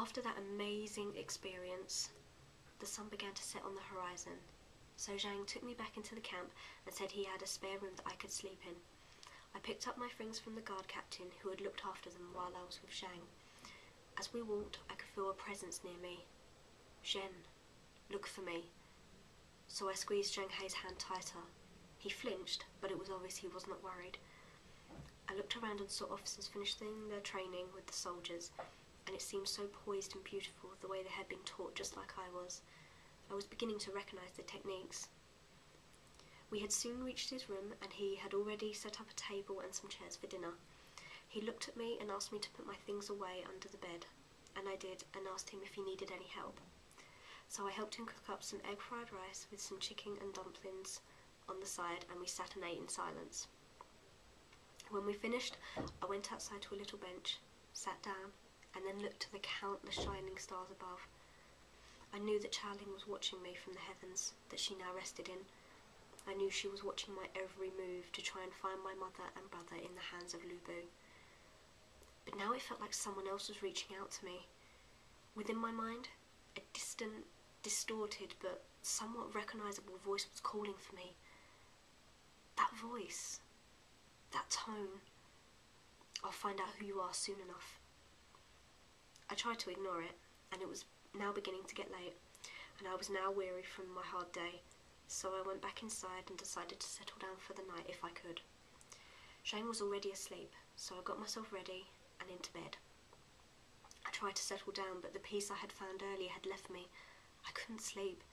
After that amazing experience, the sun began to set on the horizon, so Zhang took me back into the camp and said he had a spare room that I could sleep in. I picked up my things from the guard captain who had looked after them while I was with Zhang. As we walked, I could feel a presence near me. "Zhen, look for me." So I squeezed Zheng Hei's hand tighter. He flinched, but it was obvious he was not worried. I looked around and saw officers finishing their training with the soldiers, and it seemed so poised and beautiful the way they had been taught just like I was. I was beginning to recognize the techniques. We had soon reached his room, and he had already set up a table and some chairs for dinner. He looked at me and asked me to put my things away under the bed, and I did, and asked him if he needed any help. So I helped him cook up some egg fried rice with some chicken and dumplings on the side, and we sat and ate in silence. When we finished, I went outside to a little bench, sat down, and then looked to the countless shining stars above. I knew that Xiaoling was watching me from the heavens that she now rested in. I knew she was watching my every move to try and find my mother and brother in the hands of Lu Bu. But now it felt like someone else was reaching out to me. Within my mind, a distant, distorted but somewhat recognisable voice was calling for me. That voice, that tone. "I'll find out who you are soon enough." I tried to ignore it, and it was now beginning to get late, and I was now weary from my hard day, so I went back inside and decided to settle down for the night if I could. Zhang was already asleep, so I got myself ready and into bed. I tried to settle down, but the peace I had found earlier had left me. I couldn't sleep.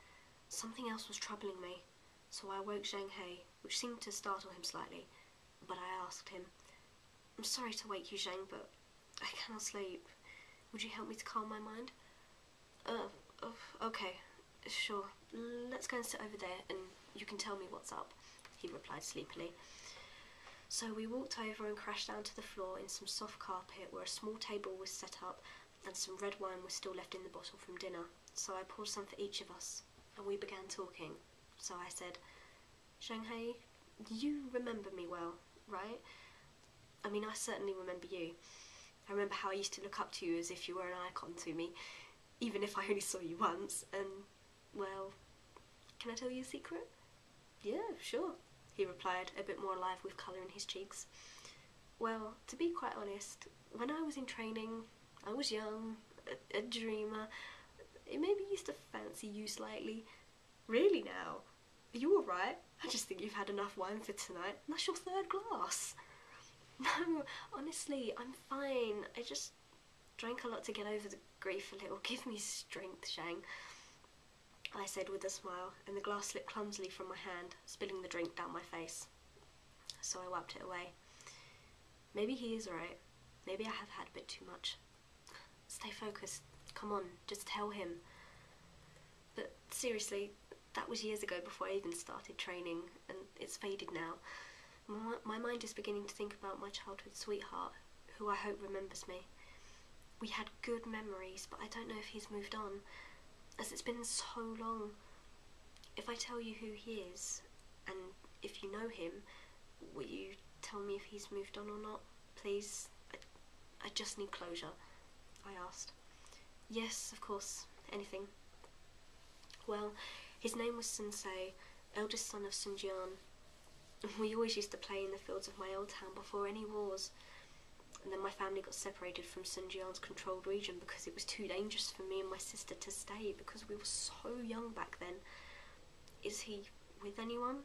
Something else was troubling me, so I awoke Zheng He, which seemed to startle him slightly, but I asked him, "I'm sorry to wake you, Zhang, but I cannot sleep. Would you help me to calm my mind?" Okay, sure. Let's go and sit over there and you can tell me what's up," he replied sleepily. So we walked over and crashed down to the floor in some soft carpet where a small table was set up and some red wine was still left in the bottle from dinner, so I poured some for each of us, and we began talking. So I said, "Zheng He, you remember me well, right? I mean, I certainly remember you. I remember how I used to look up to you as if you were an icon to me, even if I only saw you once, and, well, can I tell you a secret?" "Yeah, sure," he replied, a bit more alive with colour in his cheeks. "Well, to be quite honest, when I was in training, I was young, a dreamer. It maybe used to fancy you slightly." "Really now? Are you alright? I just think you've had enough wine for tonight, and that's your third glass." "No, honestly, I'm fine. I just drank a lot to get over the grief a little. Give me strength, Zhang," I said with a smile, and the glass slipped clumsily from my hand, spilling the drink down my face. So I wiped it away. Maybe he is right. Maybe I have had a bit too much. Stay focused. Come on, just tell him. But seriously, that was years ago before I even started training, and it's faded now. My mind is beginning to think about my childhood sweetheart, who I hope remembers me. We had good memories, but I don't know if he's moved on, as it's been so long. If I tell you who he is, and if you know him, will you tell me if he's moved on or not? Please, I just need closure, I asked. Yes, of course, anything. Well, his name was Sensei, eldest son of Sun Jian. We always used to play in the fields of my old town before any wars. And then my family got separated from Sun Jian's controlled region because it was too dangerous for me and my sister to stay because we were so young back then. Is he with anyone?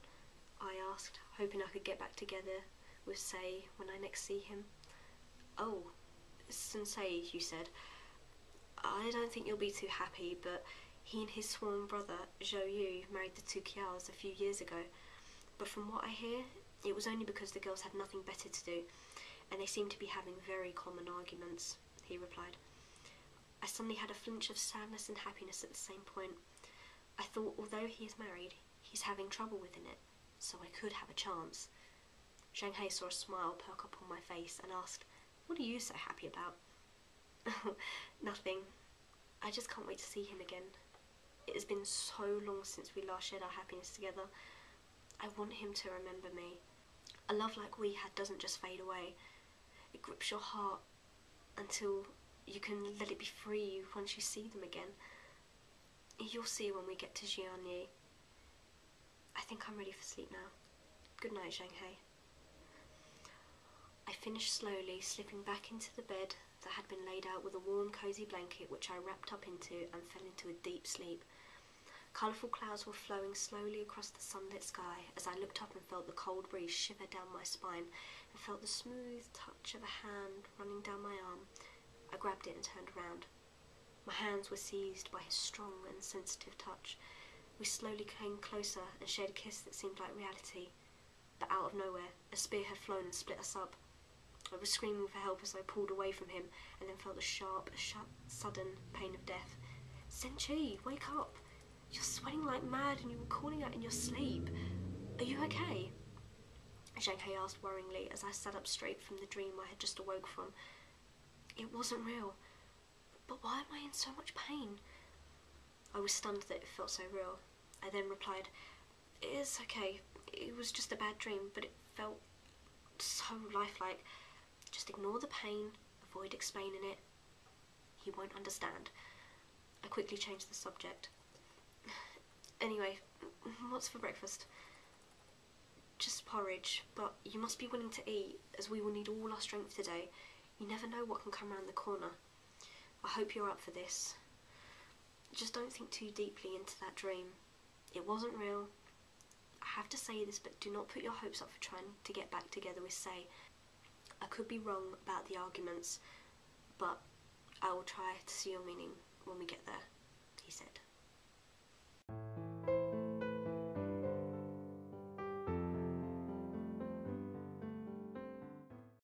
I asked, hoping I could get back together with Sei when I next see him. Oh, Sensei, you said. I don't think you'll be too happy, but he and his sworn brother, Zhou Yu, married the two Qiaos a few years ago. But from what I hear, it was only because the girls had nothing better to do, and they seemed to be having very common arguments, he replied. I suddenly had a flinch of sadness and happiness at the same point. I thought although he is married, he's having trouble within it, so I could have a chance. Zheng He saw a smile perk up on my face and asked, "What are you so happy about?" Nothing. I just can't wait to see him again. It has been so long since we last shared our happiness together. I want him to remember me. A love like we had doesn't just fade away. It grips your heart until You can let it be free once you see them again. You'll see when we get to Jianye. I think I'm ready for sleep now. Good night, Zhang Hei. I finished slowly, slipping back into the bed that had been laid out with a warm, cosy blanket which I wrapped up into and fell into a deep sleep. Colourful clouds were flowing slowly across the sunlit sky as I looked up and felt the cold breeze shiver down my spine and felt the smooth touch of a hand running down my arm. I grabbed it and turned around. My hands were seized by his strong and sensitive touch. We slowly came closer and shared a kiss that seemed like reality. But out of nowhere, a spear had flown and split us up. I was screaming for help as I pulled away from him and then felt the sharp, sudden pain of death. Senchi, wake up! You're sweating like mad and you were calling out in your sleep. Are you okay? Zhang Hei asked worryingly as I sat up straight from the dream I had just awoke from. It wasn't real. But why am I in so much pain? I was stunned that it felt so real. I then replied, It's okay. It was just a bad dream, but it felt so lifelike. Just ignore the pain, avoid explaining it. He won't understand. I quickly changed the subject. Anyway, what's for breakfast? Just porridge, but you must be willing to eat, as we will need all our strength today. You never know what can come around the corner. I hope you're up for this. Just don't think too deeply into that dream. It wasn't real. I have to say this, but do not put your hopes up for trying to get back together with Sei. I could be wrong about the arguments, but I will try to see your meaning when we get there, he said.